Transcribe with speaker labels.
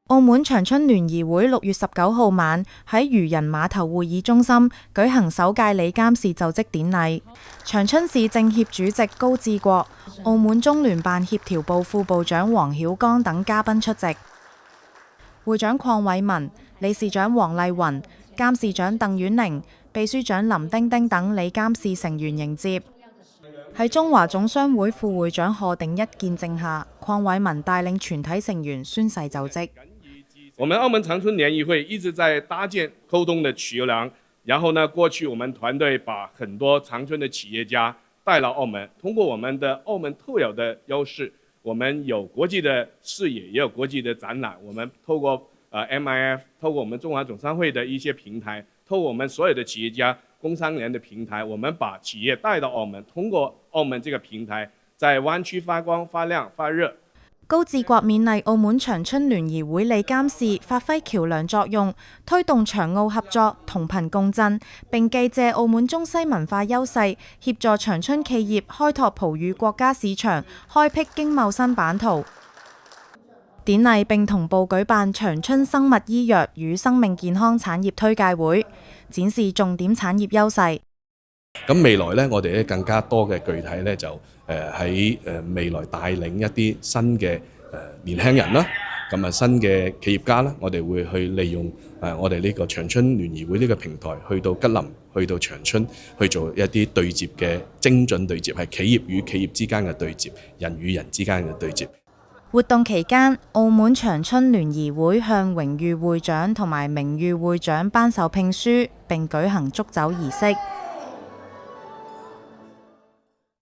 Speaker 1: 澳門長春聯誼會6月19號晚喺漁人碼頭會議中心舉行首屆理監事就職典禮，長春市政協主席高志國、澳門中聯辦協調部副部長黃曉剛等嘉賓出席。會長鄺偉文、理事長黃麗雲、監事長鄧婉玲、秘書長林丁丁等理監事成員迎接。喺中華總商會副會長賀定一見證下，鄺偉文帶領全體成員宣誓就職。
Speaker 2: 我們澳門長春聯誼會一直在搭建溝通的橋樑，然後呢，過去我們團隊把很多長春的企業家帶到澳門，通過我們的澳門特有的優勢，我們有國際的視野，也有國際的展覽，我們透過MIF， 透過我們中華總商會的一些平台，透過我們所有的企業家工商聯的平台，我們把企業帶到澳門，通過澳門這個平台，在灣區發光發亮發熱。
Speaker 1: 高志國勉勵澳門長春聯誼會理監事發揮橋樑作用，推動長澳合作、同頻共振，並寄借澳門中西文化優勢，協助長春企業開拓葡語國家市場，開闢經貿新版圖。典禮並同步舉辦長春生物醫藥與生命健康產業推介會，展示重點產業優勢。
Speaker 3: 咁未來呢，我哋咧更加多嘅具體呢，就喺未來帶領一啲新嘅年輕人啦，咁啊新嘅企業家啦，我哋會去利用我哋呢個長春聯誼會呢個平台，去到吉林，去到長春，去做一啲對接嘅精準對接，係企業與企業之間嘅對接，人與人之間嘅對接。
Speaker 1: 活動期間，澳門長春聯誼會向榮譽會長同埋名譽會長頒授聘書，並舉行祝酒儀式。